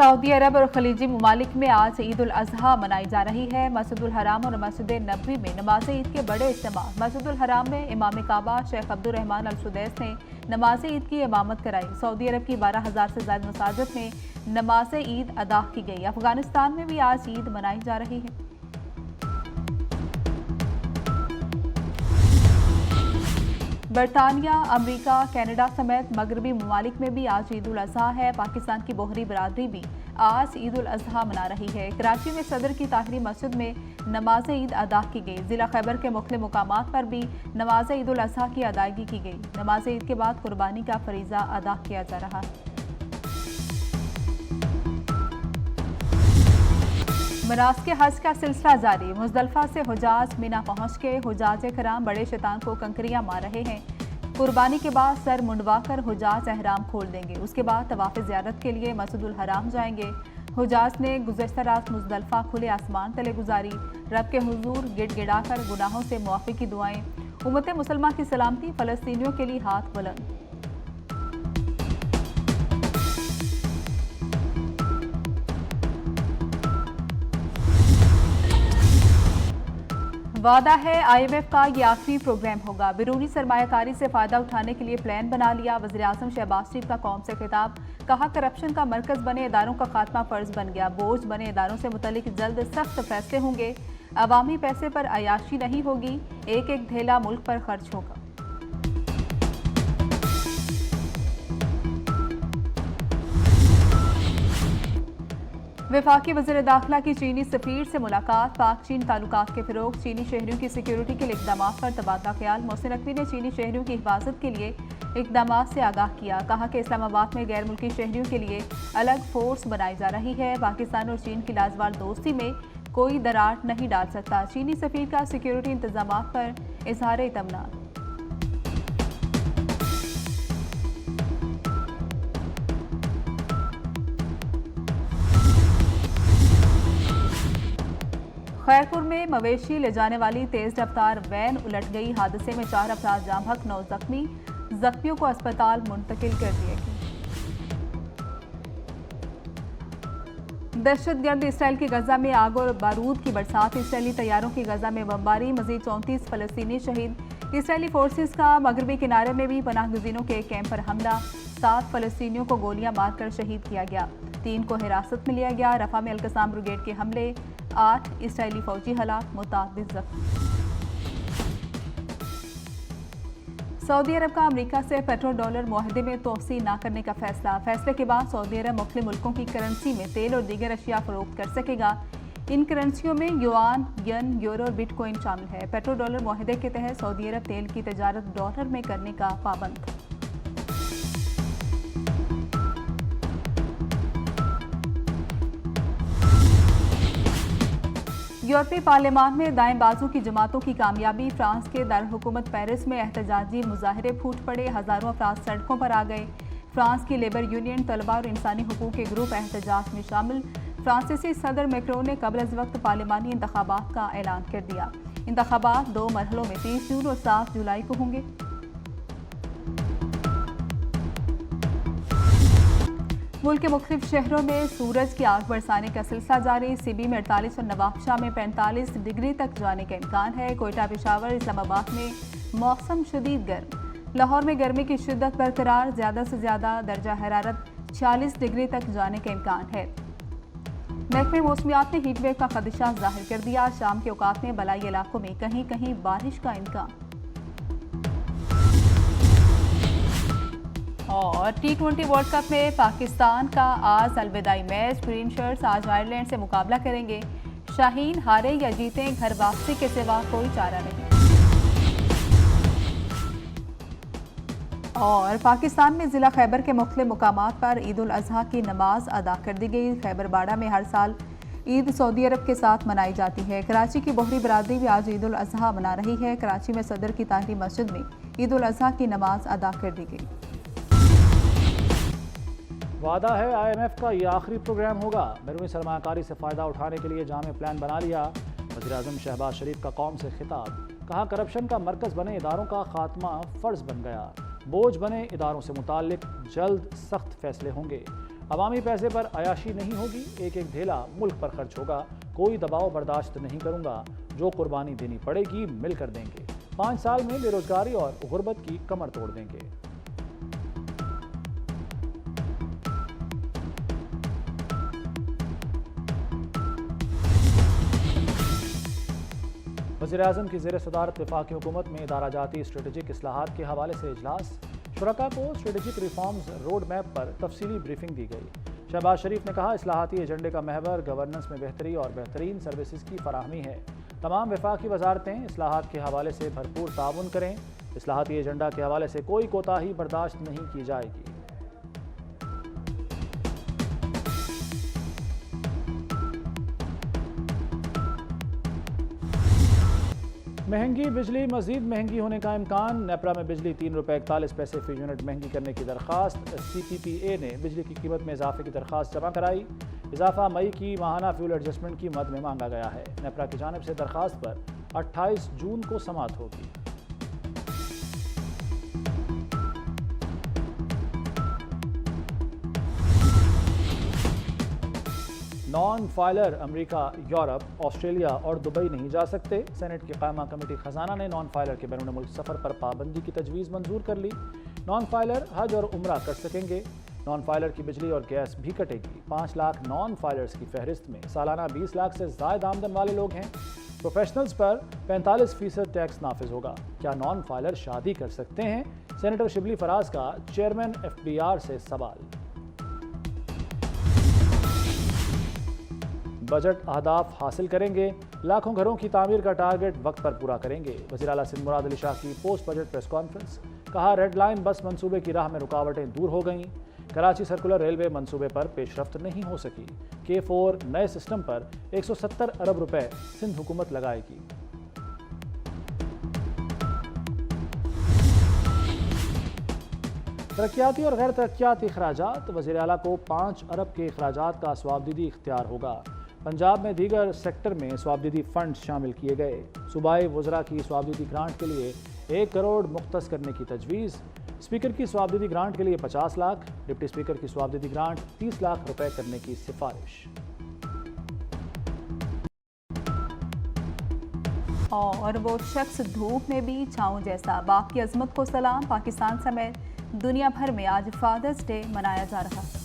Saudi अरब और खलीजी ममालिक में आज ईद उल अजहा मनाई जा रही है। मस्जिदुल हराम और मस्जिद नबवी में नमाज ईद के बड़े इज्तिमा। मस्जिदुल हराम में इमाम काबा शेख अब्दुर्रहमान अल सुदैस ने नमाज ईद की इमामत कराई। सऊदी अरब की 12,000 से ज्यादा मसाजिद में नमाज ईद अदा की गई। अफगानिस्तान में भी आज ईद मनाई जा रही है। बरतानिया, अमरीका, कनाडा समेत मगरबी ममालिक में भी आज ईद उल अजहा है। पाकिस्तान की बोहरी बरादरी भी आज ईद उल अजहा मना रही है। कराची में सदर की ताहिरी मस्जिद में नमाज ईद अदा की गई। जिला खैबर के मुख्तलिफ मुकामात पर भी नमाज ईद उल अजहा की अदायगी की गई। नमाज ईद के बाद कुर्बानी का फरीजा अदा किया जा रहा है। मनासिक हज का सिलसिला जारी। मुजदलिफा से हुजाज मिना पहुंच के हुजाज कराम बड़े शैतान को कंकरियां मार रहे हैं। कुर्बानी के बाद सर मुंडवाकर हुजाज एहराम खोल देंगे। उसके बाद तवाफ ज़ियारत के लिए मस्जिदुल हराम जाएंगे। हुजाज ने गुज़श्ता रात मुजदलिफा खुले आसमान तले गुजारी। रब के हुजूर गिड़गिड़ा कर गुनाहों से मुआफ़ी की दुआएं। उम्मत मुसलमान की सलामती, फ़लस्तीनियों के लिए हाथ बुलंद। वादा है IMF का ये आखिरी प्रोग्राम होगा। बिरूनी सरमायाकारी से फ़ायदा उठाने के लिए प्लान बना लिया। वज़ीर-ए-आज़म शहबाज शरीफ का कौम से खिताब। कहा करप्शन का मरकज़ बने इदारों का खात्मा फ़र्ज बन गया। बोझ बने इदारों से मुतल्लिक जल्द सख्त फैसले होंगे। अवामी पैसे पर अयाशी नहीं होगी। एक एक धेला मुल्क पर खर्च होगा। वफाकी वज़ीर दाखिला की चीनी सफ़ीर से मुलाकात। पाक चीन ताल्लुकात के फ़रोग़, चीनी शहरियों की सिक्योरिटी के लिए इक़दाम पर तबादला ख्याल। मोहसिन नकवी ने चीनी शहरियों की हिफाजत के लिए इक़दाम से आगाह किया। कहा कि इस्लामाबाद में गैर मुल्की शहरियों के लिए अलग फोर्स बनाई जा रही है। पाकिस्तान और चीन की लाजवाल दोस्ती में कोई दरार नहीं डाल सकता। चीनी सफ़ीर का सिक्योरिटी इंतजाम पर इज़हार इत्मीनान। खैरपुर में मवेशी ले जाने वाली तेज रफ्तार वैन उलट गई। हादसे में 4 अफराद जाम हक, 9 जख्मी। जख्मियों को अस्पताल मुंतकिल कर दिया गया। दहशतगर्द इसराइल की गजा में आग और बारूद की बरसात। इसराइली तैयारों की गजा में बमबारी। मजीद 34 फलस्तीनी शहीद। इसराइली फोर्सेस का मगरबी किनारे में भी पनाह गजीनों के एक कैंप पर हमला। 7 फलस्तीनियों को गोलियां मारकर शहीद किया गया। 3 को हिरासत में लिया गया। रफा में अलकसाम ब्रिगेड के हमले। 8 इसराइली फौजी हलाक, मुतादिद जख्मी। सऊदी अरब का अमेरिका से पेट्रो डॉलर मुआहदे में तोसी न करने का फैसला। फैसले के बाद सऊदी अरब मुख्तलिफ मुल्कों की करेंसी में तेल और दीगर अशिया फरोख्त कर सकेगा। इन करेंसियों में युआन, यन, यूरो और बिटकॉइन शामिल है। पेट्रो डॉलर मुआहदे के तहत सऊदी अरब तेल की तजारत डॉलर में करने का पाबंद था। यूरोपीय पार्लियामान में दाएं बाजू की जमातों की कामयाबी। फ्रांस के दारुल-हुकूमत पेरिस में एहतजाजी मुजाहरे फूट पड़े। हजारों अफराद सड़कों पर आ गए। फ्रांस की लेबर यूनियन, तलबा और इंसानी हुकूक के ग्रुप एहतजाज में शामिल। फ्रांसीसी सदर मैक्रोन ने कबल अज वक्त पार्लियामानी इंतखाबात का ऐलान कर दिया। इंतखाबात 2 मरहलों में 30 जून और 7 जुलाई को होंगे। मुल्क के मुख्तलिफ शहरों में सूरज की आग बरसाने का सिलसिला जारी। सिबी में 48 और नवाबशाह में 45 डिग्री तक जाने का इम्कान है। कोयटा, पेशावर, इस्लामाबाद में मौसम शदीद गर्म। लाहौर में गर्मी की शिद्दत बरकरार। ज़्यादा से ज़्यादा दर्जा हरारत 46 डिग्री तक जाने का इम्कान है। महकमे मौसमियात ने हीट वेव का खदशा जाहिर कर दिया। शाम के औकात में बलाई इलाकों में कहीं कहीं बारिश का इम्कान। और T20 वर्ल्ड कप में पाकिस्तान का आज अलविदाई मैच। ग्रीन शर्ट्स आज आयरलैंड से मुकाबला करेंगे। शाहीन हारे या जीतें, घर वापसी के सिवा कोई चारा नहीं। और पाकिस्तान में जिला खैबर के मुख्तलिफ मुकामात पर ईद उल अजहा की नमाज अदा कर दी गई। खैबर बाड़ा में हर साल ईद सऊदी अरब के साथ मनाई जाती है। कराची की बोहरी बरादरी भी आज ईद उल अजहा मना रही है। कराची में सदर की ताहिरी मस्जिद में ईद उल अजहा की नमाज अदा कर दी गई। वादा है IMF का ये आखिरी प्रोग्राम होगा। बैरूनी सरमायाकारी से फ़ायदा उठाने के लिए जामे प्लान बना लिया। वज़ीर-ए-आज़म शहबाज शरीफ का कौम से खिताब। कहा करप्शन का मरकज़ बने इदारों का खात्मा फ़र्ज बन गया। बोझ बने इदारों से मुताल्लिक जल्द सख्त फैसले होंगे। अवामी पैसे पर अयाशी नहीं होगी, एक एक ढेला मुल्क पर खर्च होगा। कोई दबाव बर्दाश्त नहीं करूंगा, जो कुर्बानी देनी पड़ेगी मिलकर देंगे। 5 साल में बेरोजगारी और गुर्बत की कमर तोड़ देंगे। वज़ीर-ए-आज़म की ज़ेर सदारत वफाकी हुकूमत में इदारा जाती स्ट्रेटेजिक इस्लाहात के हवाले से इजलास। शुरका को स्ट्रेटेजिक रिफॉर्म्स रोड मैप पर तफसीली ब्रीफिंग दी गई। शहबाज शरीफ ने कहा, इस्लाहाती एजेंडे का महवर गवर्नेंस में बेहतरी और बेहतरीन सर्विसेज की फराहमी है। तमाम वफाकी वजारतें इस्लाहात के हवाले से भरपूर ताउन करें। इस्लाहाती एजेंडा के हवाले से कोई कोताही बर्दाश्त नहीं की जाएगी। महंगी बिजली मजीद महंगी होने का इम्कान। नेपरा में बिजली ₹3.41 फी यूनिट महंगी करने की दरख्वास्त। CPPA ने बिजली की कीमत में इजाफे की दरख्वास्त जमा कराई। इजाफा मई की माहाना फ्यूल एडजस्टमेंट की मद में मांगा गया है। नेपरा की जानिब से दरख्वास्त पर 28 जून को समाअत होगी। Non filer America, Europe, Australia और दुबई नहीं जा सकते। सेनेट की कायमा कमेटी खजाना ने नॉन फाइलर के बैरून मुल्क सफ़र पर पाबंदी की तजवीज़ मंजूर कर ली। नॉन फाइलर हज और उम्रा कर सकेंगे। नॉन फाइलर की बिजली और गैस भी कटेगी। 5 लाख नॉन फाइलर्स की फहरिस्त में सालाना 20 लाख से ज़ायद आमदन वाले लोग हैं। प्रोफेशनल्स पर 45% टैक्स नाफिज होगा। क्या नॉन फाइलर शादी कर सकते हैं? सेनेटर शिबली फराज का चेयरमैन FBR से सवाल। बजट अहदाफ हासिल करेंगे। लाखों घरों की तामीर का टारगेट वक्त पर पूरा करेंगे। वज़ीर आला सिंध मुराद अली शाह की पोस्ट बजट प्रेस कॉन्फ्रेंस। कहा, रेड लाइन बस मंसूबे की राह में रुकावटें दूर हो गईं। कराची सर्कुलर रेलवे मंसूबे पर पेशरफ्त नहीं हो सकी। K4 नए सिस्टम पर 170 अरब रुपए सिंध हुकूमत लगाएगी। तरक्याती और गैर तरक्याती अखराजात। वज़ीर आला को 5 अरब के अखराजात का स्वाबदीदी इख्तियार होगा। पंजाब में दीगर सेक्टर में स्वाबदीदी फंड शामिल किए गए। सूबाई वज़रा की स्वाबदीदी ग्रांट के लिए 1 करोड़ मुख्तस करने की तजवीज़। स्पीकर की स्वाबदीदी ग्रांट के लिए 50 लाख, डिप्टी स्पीकर की स्वाबदीदी ग्रांट 30 लाख रुपए करने की सिफारिश। और वो शख्स धूप में भी छाँव जैसा। बाप की अजमत को सलाम। पाकिस्तान समेत दुनिया भर में आज फादर्स डे मनाया जा रहा है।